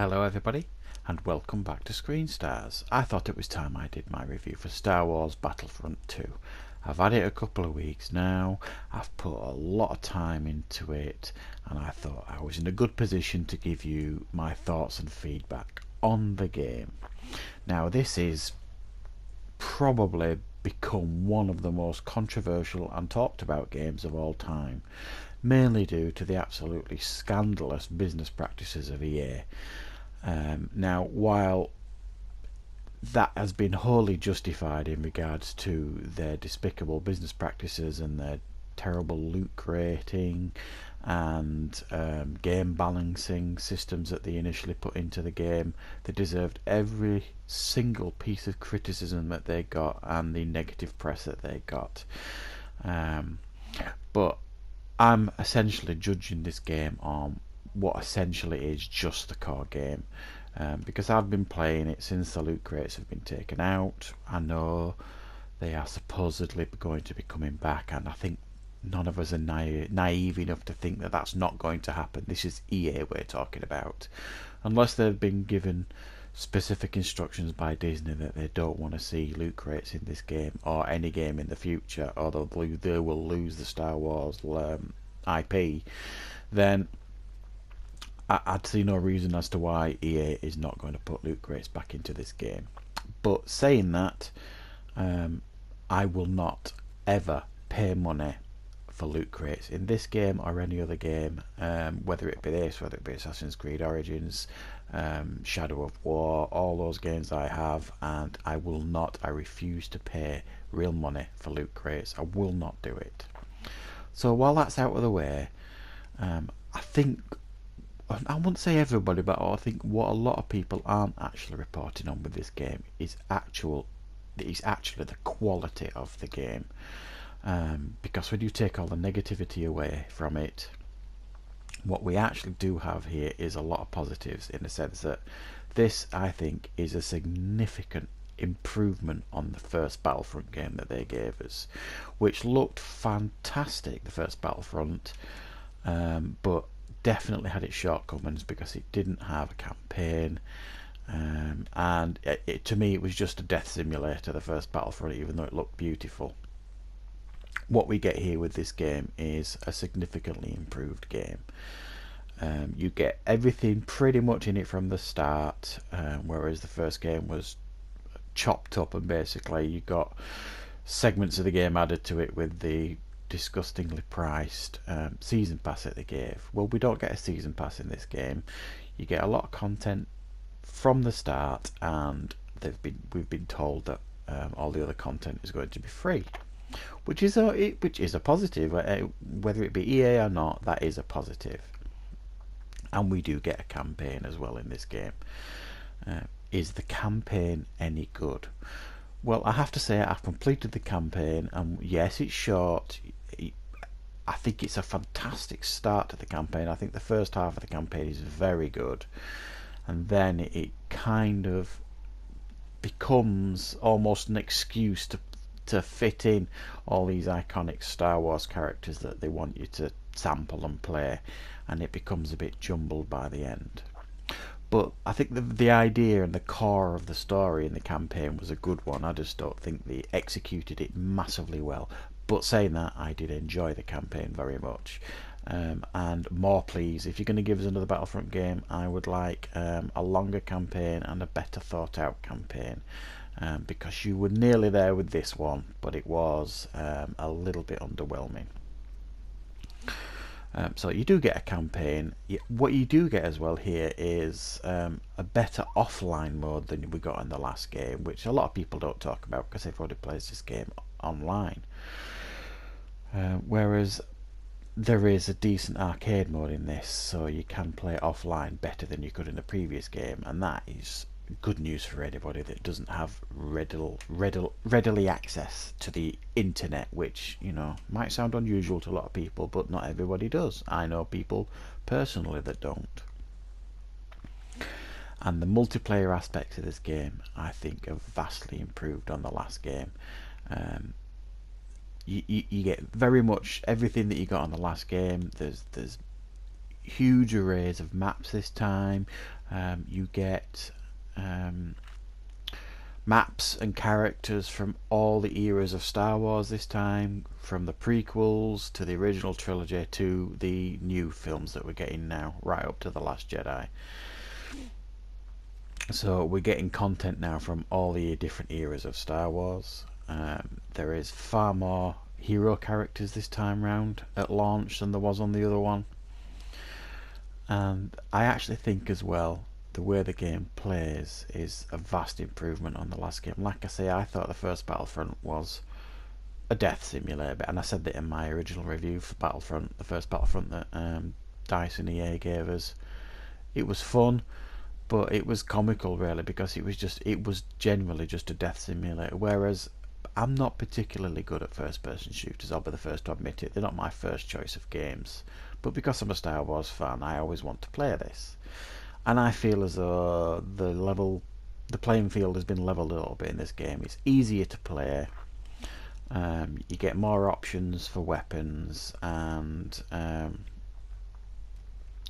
Hello everybody, and welcome back to Screen Stars. I thought it was time I did my review for Star Wars Battlefront 2. I've had it a couple of weeks now, I've put a lot of time into it, and I thought I was in a good position to give you my thoughts and feedback on the game. Now this is probably become one of the most controversial and talked about games of all time, mainly due to the absolutely scandalous business practices of EA. Now, while that has been wholly justified in regards to their despicable business practices and their terrible loot creating and game balancing systems that they initially put into the game, they deserved every single piece of criticism that they got and the negative press that they got. But I'm essentially judging this game on what essentially is just the core game, because I've been playing it since the loot crates have been taken out. I know they are supposedly going to be coming back, and I think none of us are naive enough to think that that's not going to happen. This is EA we're talking about, unless they've been given specific instructions by Disney that they don't want to see loot crates in this game or any game in the future, or they will lose the Star Wars IP, then I'd see no reason as to why EA is not going to put loot crates back into this game. But saying that, I will not ever pay money for loot crates in this game or any other game, whether it be this, whether it be Assassin's Creed Origins, Shadow of War, all those games I have, and I refuse to pay real money for loot crates. I will not do it. So while that's out of the way, I think, I wouldn't say everybody, but I think what a lot of people aren't actually reporting on with this game is actually the quality of the game. Because when you take all the negativity away from it, what we actually do have here is a lot of positives, in the sense that this, I think, is a significant improvement on the first Battlefront game that they gave us, which looked fantastic, the first Battlefront, but definitely had its shortcomings because it didn't have a campaign, and to me it was just a death simulator, the first Battlefront, even though it looked beautiful. What we get here with this game is a significantly improved game. You get everything pretty much in it from the start, whereas the first game was chopped up, and basically you got segments of the game added to it with the disgustingly priced season pass that they gave. Well, we don't get a season pass in this game. You get a lot of content from the start, and we've been told that all the other content is going to be free, which is a positive. Whether it be EA or not, that is a positive. And we do get a campaign as well in this game. Is the campaign any good? Well, I have to say I've completed the campaign, and yes, it's short. I think it's a fantastic start to the campaign. I think the first half of the campaign is very good, and then it kind of becomes almost an excuse to fit in all these iconic Star Wars characters that they want you to sample and play, and it becomes a bit jumbled by the end. But I think the idea and the core of the story in the campaign was a good one. I just don't think they executed it massively well. But saying that, I did enjoy the campaign very much. And more please, if you're going to give us another Battlefront game, I would like a longer campaign and a better thought out campaign. Because you were nearly there with this one, but it was a little bit underwhelming. So you do get a campaign. What you do get as well here is a better offline mode than we got in the last game, which a lot of people don't talk about because everybody plays this game online. Whereas there is a decent arcade mode in this, so you can play offline better than you could in the previous game, and that is good news for anybody that doesn't have readily access to the internet, which, you know, might sound unusual to a lot of people, but not everybody does. I know people personally that don't. And the multiplayer aspects of this game, I think, have vastly improved on the last game. You get very much everything that you got on the last game. There's huge arrays of maps this time. You get maps and characters from all the eras of Star Wars this time, from the prequels to the original trilogy to the new films that we're getting now, right up to The Last Jedi. So we're getting content now from all the different eras of Star Wars. There is far more hero characters this time round at launch than there was on the other one. And I actually think as well, the way the game plays is a vast improvement on the last game. Like I say, I thought the first Battlefront was a death simulator, and I said that in my original review for Battlefront, the first Battlefront that DICE and EA gave us. It was fun, but it was comical really, because it was generally just a death simulator. Whereas I'm not particularly good at first person shooters, I'll be the first to admit it. They're not my first choice of games, but because I'm a Star Wars fan, I always want to play this. And I feel as though the playing field has been leveled a little bit in this game. It's easier to play. You get more options for weapons and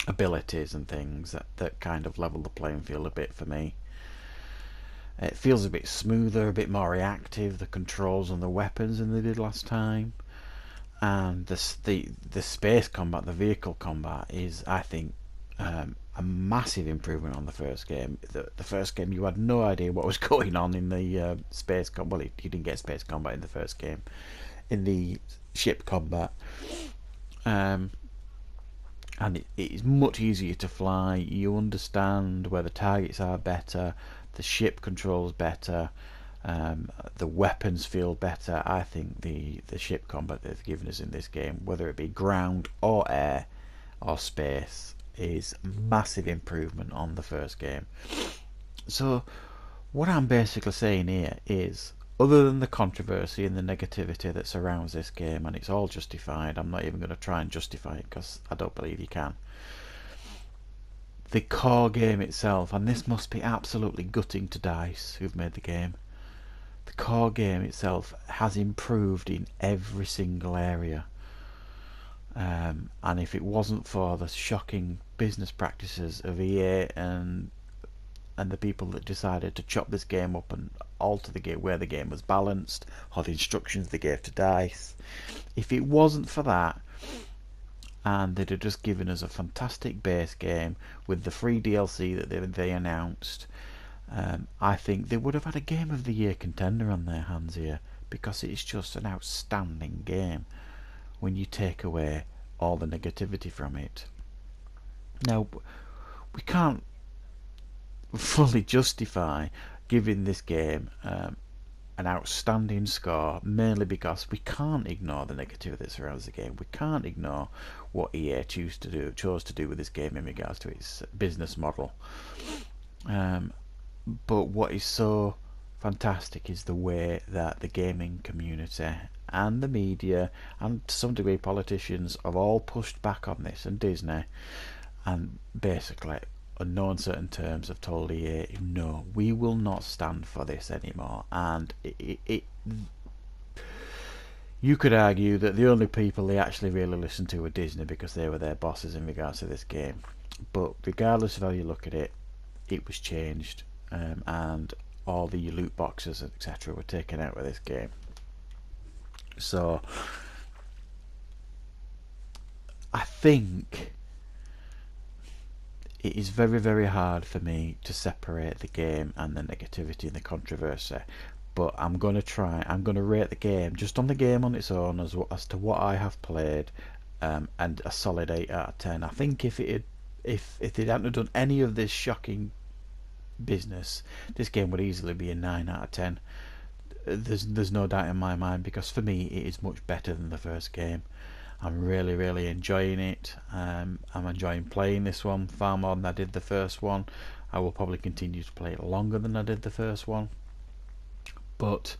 abilities and things that kind of level the playing field a bit for me. It feels a bit smoother, a bit more reactive, the controls on the weapons than they did last time. And the space combat, the vehicle combat is, I think, a massive improvement on the first game. The first game, you had no idea what was going on in the space combat. Well, you didn't get space combat in the first game. In the ship combat, and it is much easier to fly. You understand where the targets are better. The ship controls better. The weapons feel better. I think the ship combat they've given us in this game, whether it be ground or air or space, is massive improvement on the first game. So what I'm basically saying here is, other than the controversy and the negativity that surrounds this game, and it's all justified, I'm not even going to try and justify it because I don't believe you can. The core game itself, and this must be absolutely gutting to DICE who've made the game, the core game itself has improved in every single area. And if it wasn't for the shocking business practices of EA and the people that decided to chop this game up and alter the game where the game was balanced, or the instructions they gave to DICE, if it wasn't for that, and they'd have just given us a fantastic base game with the free DLC that they announced, I think they would have had a Game of the Year contender on their hands here, because it's just an outstanding game when you take away all the negativity from it. Now, we can't fully justify giving this game an outstanding score, mainly because we can't ignore the negativity that surrounds the game. We can't ignore what EA chose to do with this game in regards to its business model. But what is so fantastic is the way that the gaming community and the media and to some degree politicians have all pushed back on this, and Disney, and basically on no uncertain terms have told EA, no, we will not stand for this anymore. And you could argue that the only people they actually really listened to were Disney, because they were their bosses in regards to this game. But regardless of how you look at it, it was changed, and all the loot boxes etc were taken out of this game. So I think it is very, very hard for me to separate the game and the negativity and the controversy, but I'm going to rate the game just on the game on its own as to what I have played, and a solid 8 out of 10. I think if they hadn't done any of this shocking business, this game would easily be a 9 out of 10. There's no doubt in my mind, because for me it is much better than the first game. I'm really, really enjoying it. I'm enjoying playing this one far more than I did the first one. I will probably continue to play it longer than I did the first one, but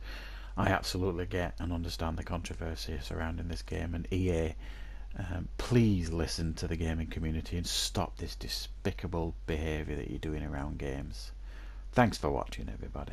I absolutely get and understand the controversy surrounding this game. And EA, please listen to the gaming community and stop this despicable behaviour that you're doing around games. Thanks for watching, everybody.